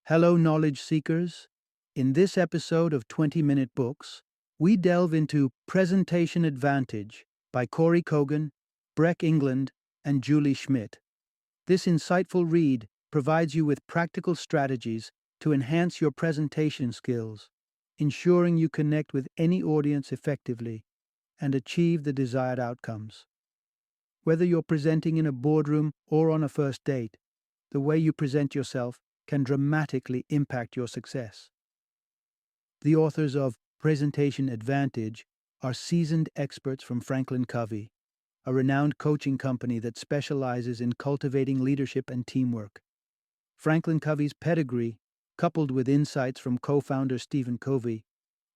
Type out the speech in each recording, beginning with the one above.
Hello, knowledge seekers. In this episode of 20-Minute Books, we delve into Presentation Advantage by Kory Kogon, Breck, England, and Julie Schmidt. This insightful read provides you with practical strategies to enhance your presentation skills, ensuring you connect with any audience effectively and achieve the desired outcomes. Whether you're presenting in a boardroom or on a first date, the way you present yourself can dramatically impact your success. The authors of Presentation Advantage are seasoned experts from Franklin Covey, a renowned coaching company that specializes in cultivating leadership and teamwork. Franklin Covey's pedigree, coupled with insights from co-founder Stephen Covey,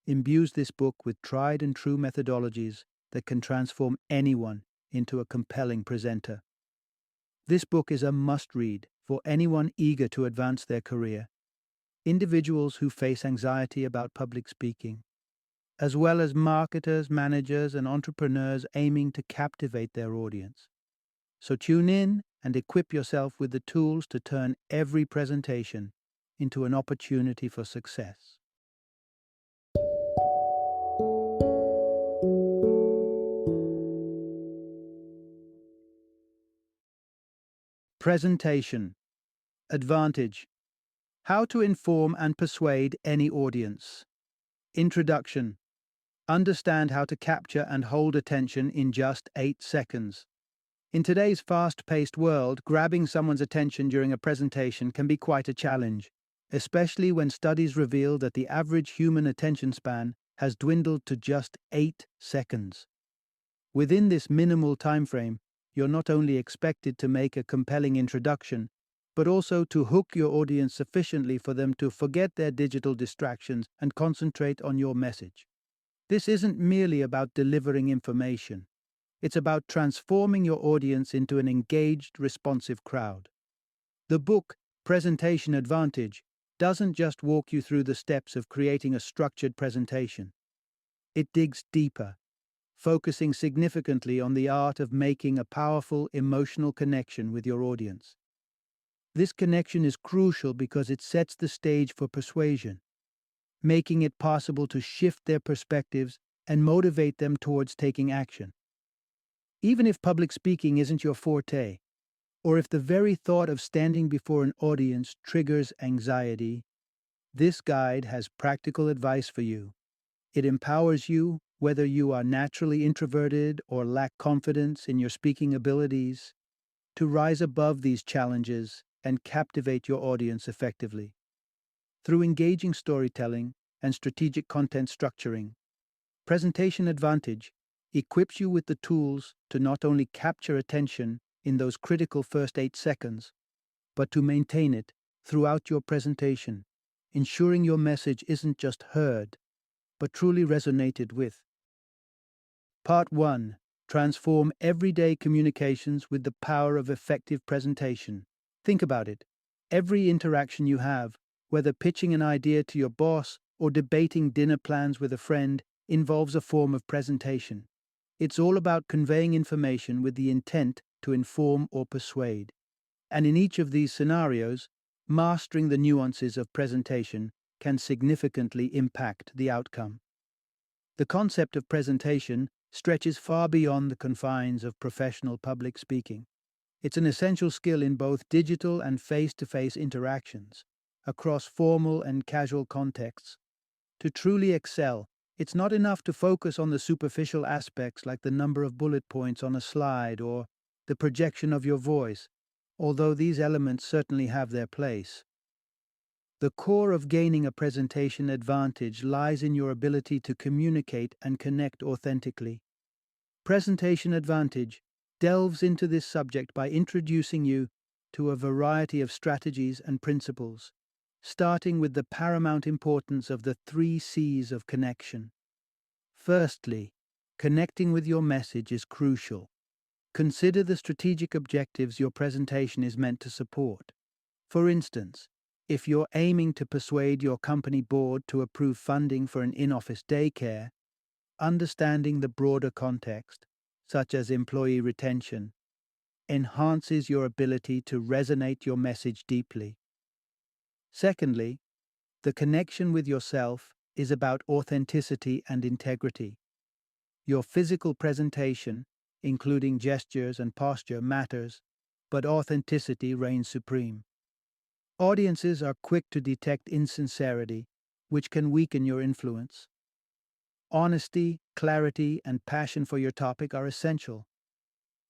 imbues this book with tried and true methodologies that can transform anyone into a compelling presenter. This book is a must-read for anyone eager to advance their career, individuals who face anxiety about public speaking, as well as marketers, managers, and entrepreneurs aiming to captivate their audience. So tune in and equip yourself with the tools to turn every presentation into an opportunity for success. Presentation Advantage: How to inform and persuade any audience. Introduction: Understand how to capture and hold attention in just 8 seconds. In today's fast-paced world, grabbing someone's attention during a presentation can be quite a challenge, especially when studies reveal that the average human attention span has dwindled to just 8 seconds. Within this minimal time frame, you're not only expected to make a compelling introduction, but also to hook your audience sufficiently for them to forget their digital distractions and concentrate on your message. This isn't merely about delivering information. It's about transforming your audience into an engaged, responsive crowd. The book, Presentation Advantage, doesn't just walk you through the steps of creating a structured presentation. It digs deeper, focusing significantly on the art of making a powerful emotional connection with your audience. This connection is crucial because it sets the stage for persuasion, making it possible to shift their perspectives and motivate them towards taking action. Even if public speaking isn't your forte, or if the very thought of standing before an audience triggers anxiety, this guide has practical advice for you. It empowers you, whether you are naturally introverted or lack confidence in your speaking abilities, to rise above these challenges and captivate your audience effectively. Through engaging storytelling and strategic content structuring, Presentation Advantage equips you with the tools to not only capture attention in those critical first 8 seconds, but to maintain it throughout your presentation, ensuring your message isn't just heard, but truly resonated with. Part 1. Transform everyday communications with the power of effective presentation. Think about it. Every interaction you have, whether pitching an idea to your boss or debating dinner plans with a friend, involves a form of presentation. It's all about conveying information with the intent to inform or persuade. And in each of these scenarios, mastering the nuances of presentation can significantly impact the outcome. The concept of presentation stretches far beyond the confines of professional public speaking. It's an essential skill in both digital and face-to-face interactions, across formal and casual contexts. To truly excel, it's not enough to focus on the superficial aspects like the number of bullet points on a slide or the projection of your voice, although these elements certainly have their place. The core of gaining a presentation advantage lies in your ability to communicate and connect authentically. Presentation Advantage delves into this subject by introducing you to a variety of strategies and principles, starting with the paramount importance of the 3 C's of connection. Firstly, connecting with your message is crucial. Consider the strategic objectives your presentation is meant to support. For instance, if you're aiming to persuade your company board to approve funding for an in-office daycare, understanding the broader context, such as employee retention, enhances your ability to resonate your message deeply. Secondly, the connection with yourself is about authenticity and integrity. Your physical presentation, including gestures and posture, matters, but authenticity reigns supreme. Audiences are quick to detect insincerity, which can weaken your influence. Honesty, clarity, and passion for your topic are essential.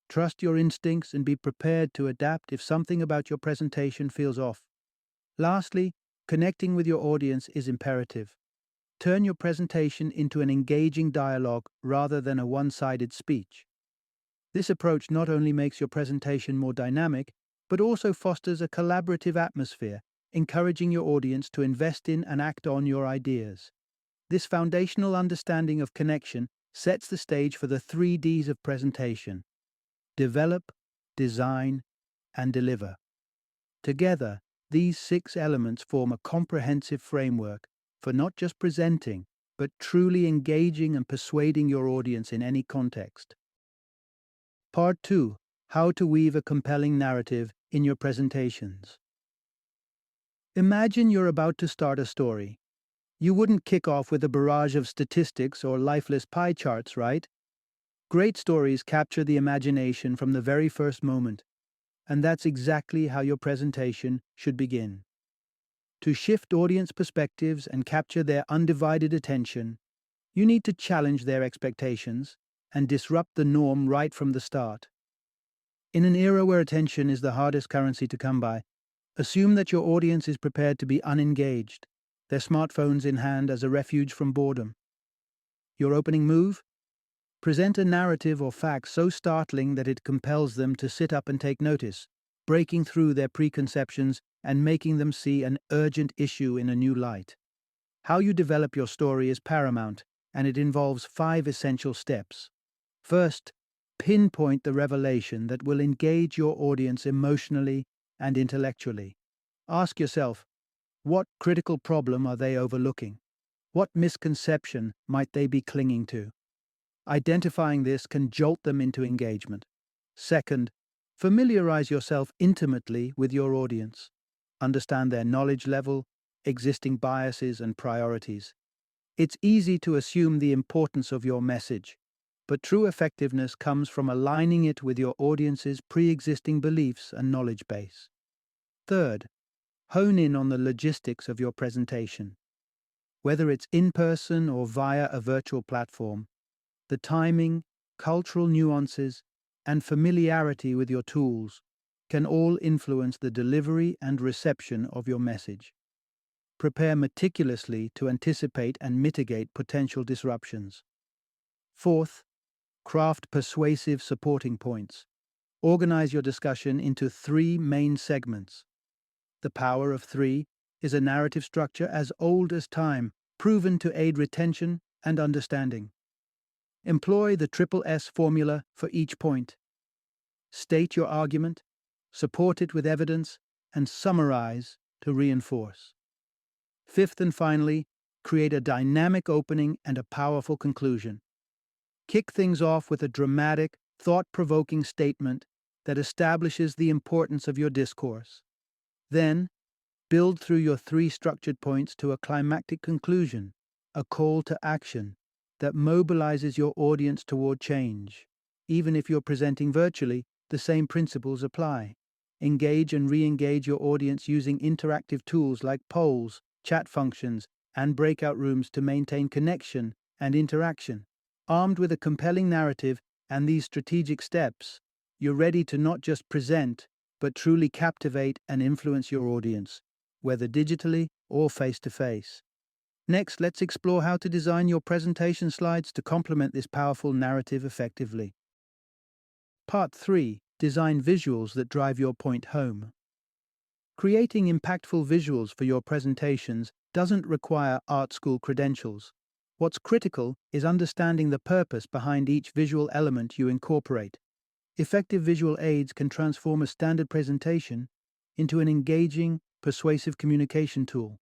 Trust your instincts and be prepared to adapt if something about your presentation feels off. Lastly, connecting with your audience is imperative. Turn your presentation into an engaging dialogue rather than a one-sided speech. This approach not only makes your presentation more dynamic, but also fosters a collaborative atmosphere, encouraging your audience to invest in and act on your ideas. This foundational understanding of connection sets the stage for the 3 Ds of presentation: develop, design, and deliver. Together, these 6 elements form a comprehensive framework for not just presenting, but truly engaging and persuading your audience in any context. Part 2: How to weave a compelling narrative in your presentations. Imagine you're about to start a story. You wouldn't kick off with a barrage of statistics or lifeless pie charts, right? Great stories capture the imagination from the very first moment, and that's exactly how your presentation should begin. To shift audience perspectives and capture their undivided attention, you need to challenge their expectations and disrupt the norm right from the start. In an era where attention is the hardest currency to come by, assume that your audience is prepared to be unengaged, their smartphones in hand as a refuge from boredom. Your opening move? Present a narrative or fact so startling that it compels them to sit up and take notice, breaking through their preconceptions and making them see an urgent issue in a new light. How you develop your story is paramount, and it involves 5 essential steps. First, pinpoint the revelation that will engage your audience emotionally and intellectually. Ask yourself, what critical problem are they overlooking? What misconception might they be clinging to? Identifying this can jolt them into engagement. Second, familiarize yourself intimately with your audience. Understand their knowledge level, existing biases, and priorities. It's easy to assume the importance of your message, but true effectiveness comes from aligning it with your audience's pre-existing beliefs and knowledge base. Third, hone in on the logistics of your presentation. Whether it's in person or via a virtual platform, the timing, cultural nuances, and familiarity with your tools can all influence the delivery and reception of your message. Prepare meticulously to anticipate and mitigate potential disruptions. Fourth, craft persuasive supporting points. Organize your discussion into 3 main segments. The power of 3 is a narrative structure as old as time, proven to aid retention and understanding. Employ the triple S formula for each point. State your argument, support it with evidence, and summarize to reinforce. Fifth and finally, create a dynamic opening and a powerful conclusion. Kick things off with a dramatic, thought-provoking statement that establishes the importance of your discourse. Then, build through your 3 structured points to a climactic conclusion, a call to action that mobilizes your audience toward change. Even if you're presenting virtually, the same principles apply. Engage and re-engage your audience using interactive tools like polls, chat functions, and breakout rooms to maintain connection and interaction. Armed with a compelling narrative and these strategic steps, you're ready to not just present, but truly captivate and influence your audience, whether digitally or face-to-face. Next, let's explore how to design your presentation slides to complement this powerful narrative effectively. Part 3. Design visuals that drive your point home. Creating impactful visuals for your presentations doesn't require art school credentials. What's critical is understanding the purpose behind each visual element you incorporate. Effective visual aids can transform a standard presentation into an engaging, persuasive communication tool.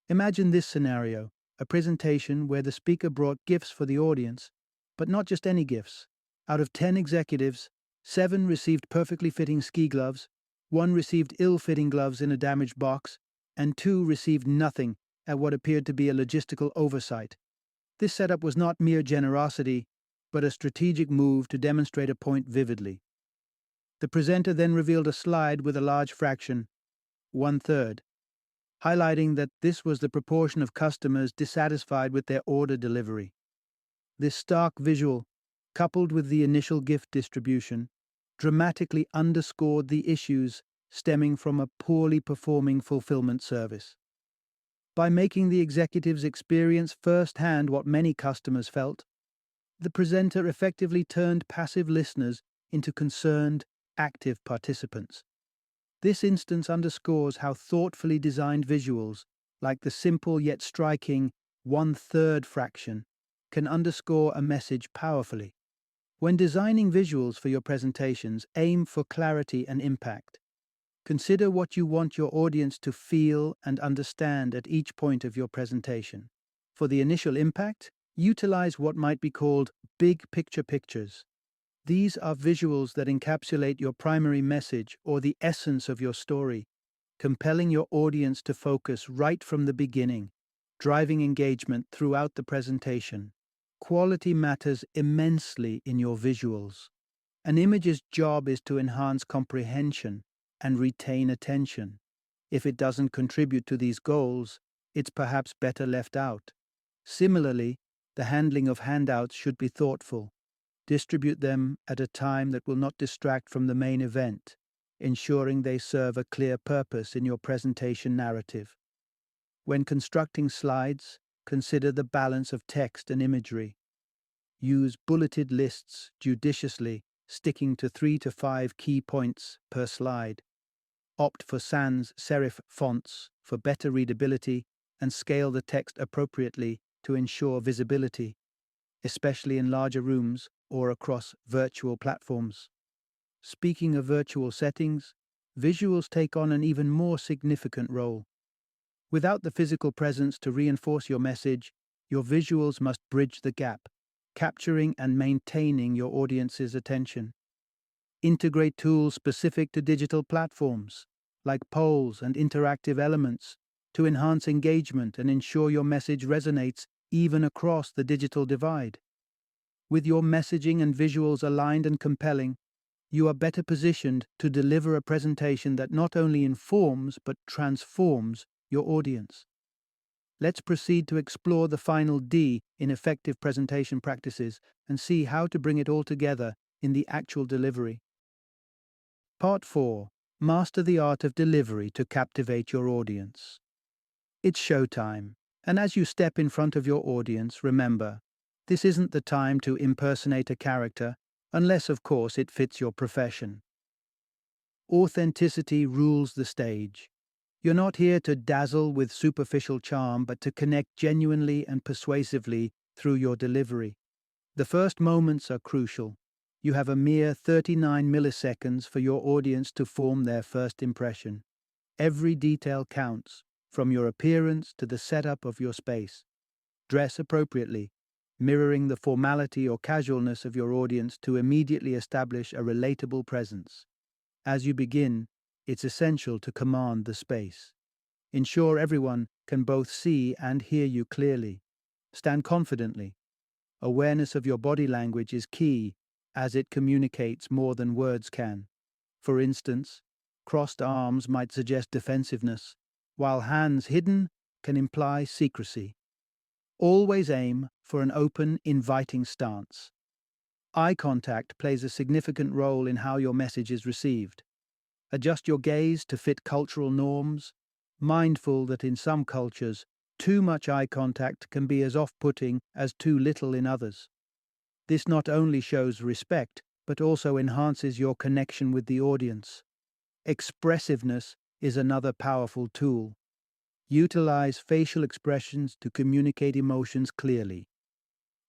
Imagine this scenario, a presentation where the speaker brought gifts for the audience, but not just any gifts. Out of 10 executives, 7 received perfectly fitting ski gloves, 1 received ill-fitting gloves in a damaged box, and two received nothing at what appeared to be a logistical oversight. This setup was not mere generosity, but a strategic move to demonstrate a point vividly. The presenter then revealed a slide with a large fraction, 1/3, highlighting that this was the proportion of customers dissatisfied with their order delivery. This stark visual, coupled with the initial gift distribution, dramatically underscored the issues stemming from a poorly performing fulfillment service. By making the executives experience firsthand what many customers felt, the presenter effectively turned passive listeners into concerned, active participants. This instance underscores how thoughtfully designed visuals, like the simple yet striking 1/3 fraction, can underscore a message powerfully. When designing visuals for your presentations, aim for clarity and impact. Consider what you want your audience to feel and understand at each point of your presentation. For the initial impact, utilize what might be called big picture pictures. These are visuals that encapsulate your primary message or the essence of your story, compelling your audience to focus right from the beginning, driving engagement throughout the presentation. Quality matters immensely in your visuals. An image's job is to enhance comprehension and retain attention. If it doesn't contribute to these goals, it's perhaps better left out. Similarly, the handling of handouts should be thoughtful. Distribute them at a time that will not distract from the main event, ensuring they serve a clear purpose in your presentation narrative. When constructing slides, consider the balance of text and imagery. Use bulleted lists judiciously, sticking to 3 to 5 key points per slide. Opt for sans serif fonts for better readability and scale the text appropriately to ensure visibility, especially in larger rooms or across virtual platforms. Speaking of virtual settings, visuals take on an even more significant role. Without the physical presence to reinforce your message, your visuals must bridge the gap, capturing and maintaining your audience's attention. Integrate tools specific to digital platforms, like polls and interactive elements, to enhance engagement and ensure your message resonates even across the digital divide. With your messaging and visuals aligned and compelling, you are better positioned to deliver a presentation that not only informs but transforms your audience. Let's proceed to explore the final D in effective presentation practices and see how to bring it all together in the actual delivery. Part 4. Master the art of delivery to captivate your audience. It's showtime, and as you step in front of your audience, remember, this isn't the time to impersonate a character, unless, of course, it fits your profession. Authenticity rules the stage. You're not here to dazzle with superficial charm, but to connect genuinely and persuasively through your delivery. The first moments are crucial. You have a mere 39 milliseconds for your audience to form their first impression. Every detail counts, from your appearance to the setup of your space. Dress appropriately, mirroring the formality or casualness of your audience to immediately establish a relatable presence. As you begin, it's essential to command the space. Ensure everyone can both see and hear you clearly. Stand confidently. Awareness of your body language is key, as it communicates more than words can. For instance, crossed arms might suggest defensiveness, while hands hidden can imply secrecy. Always aim for an open, inviting stance. Eye contact plays a significant role in how your message is received. Adjust your gaze to fit cultural norms, mindful that in some cultures, too much eye contact can be as off-putting as too little in others. This not only shows respect, but also enhances your connection with the audience. Expressiveness is another powerful tool. Utilize facial expressions to communicate emotions clearly.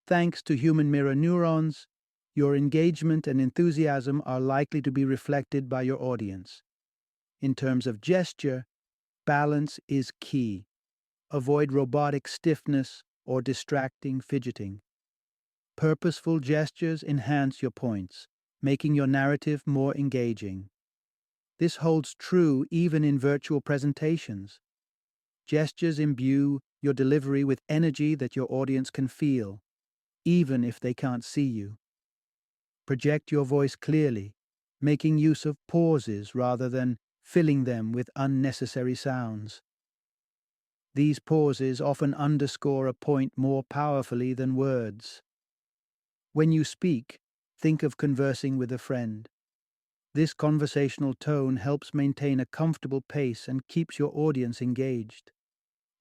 Thanks to human mirror neurons, your engagement and enthusiasm are likely to be reflected by your audience. In terms of gesture, balance is key. Avoid robotic stiffness or distracting fidgeting. Purposeful gestures enhance your points, making your narrative more engaging. This holds true even in virtual presentations. Gestures imbue your delivery with energy that your audience can feel, even if they can't see you. Project your voice clearly, making use of pauses rather than filling them with unnecessary sounds. These pauses often underscore a point more powerfully than words. When you speak, think of conversing with a friend. This conversational tone helps maintain a comfortable pace and keeps your audience engaged.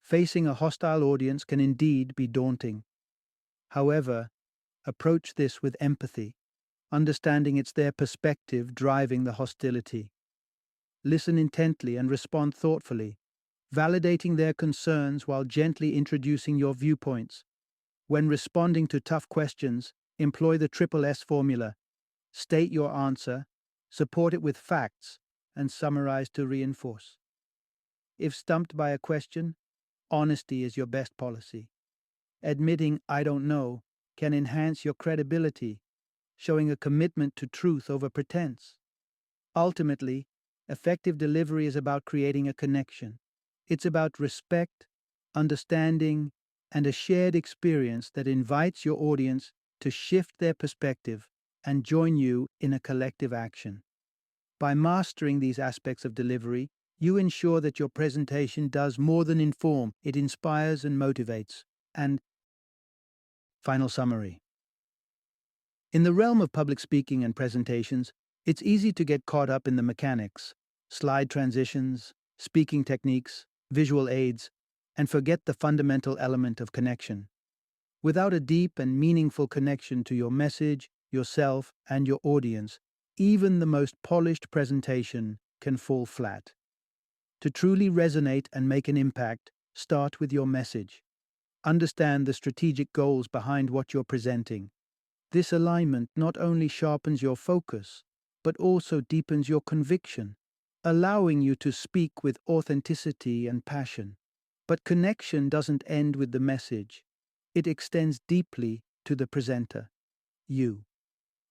Facing a hostile audience can indeed be daunting. However, approach this with empathy, understanding it's their perspective driving the hostility. Listen intently and respond thoughtfully, validating their concerns while gently introducing your viewpoints. When responding to tough questions, employ the Triple S formula. State your answer, support it with facts, and summarize to reinforce. If stumped by a question, honesty is your best policy. Admitting "I don't know" can enhance your credibility, showing a commitment to truth over pretense. Ultimately, effective delivery is about creating a connection. It's about respect, understanding, and a shared experience that invites your audience to shift their perspective and join you in a collective action. By mastering these aspects of delivery, you ensure that your presentation does more than inform, it inspires and motivates. And final summary. In the realm of public speaking and presentations, it's easy to get caught up in the mechanics, slide transitions, speaking techniques, visual aids, and forget the fundamental element of connection. Without a deep and meaningful connection to your message, yourself, and your audience, even the most polished presentation can fall flat. To truly resonate and make an impact, start with your message. Understand the strategic goals behind what you're presenting. This alignment not only sharpens your focus, but also deepens your conviction, allowing you to speak with authenticity and passion. But connection doesn't end with the message. It extends deeply to the presenter, you.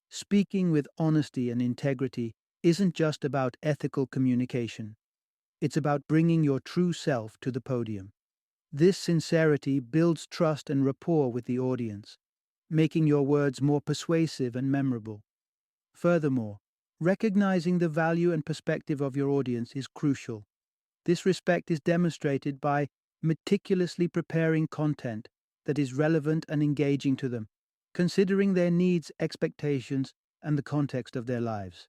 Speaking with honesty and integrity isn't just about ethical communication. It's about bringing your true self to the podium. This sincerity builds trust and rapport with the audience, making your words more persuasive and memorable. Furthermore, recognizing the value and perspective of your audience is crucial. This respect is demonstrated by meticulously preparing content that is relevant and engaging to them, considering their needs, expectations, and the context of their lives.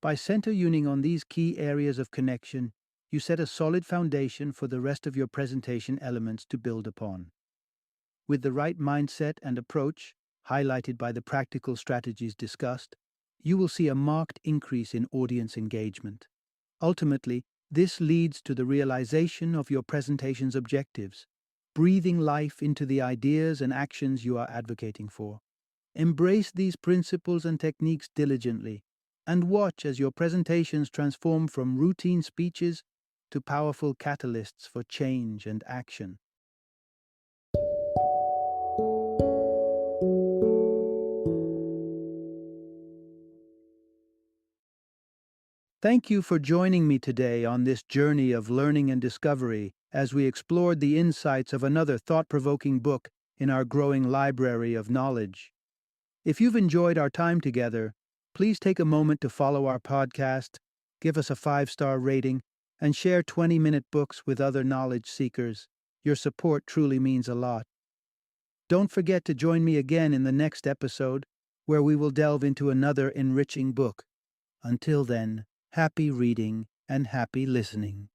By center-tuning on these key areas of connection, you set a solid foundation for the rest of your presentation elements to build upon. With the right mindset and approach, highlighted by the practical strategies discussed, you will see a marked increase in audience engagement. Ultimately, this leads to the realization of your presentation's objectives, breathing life into the ideas and actions you are advocating for. Embrace these principles and techniques diligently, and watch as your presentations transform from routine speeches to powerful catalysts for change and action. Thank you for joining me today on this journey of learning and discovery as we explored the insights of another thought-provoking book in our growing library of knowledge. If you've enjoyed our time together, please take a moment to follow our podcast, give us a 5-star rating, and share 20-minute books with other knowledge seekers. Your support truly means a lot. Don't forget to join me again in the next episode, where we will delve into another enriching book. Until then, happy reading and happy listening.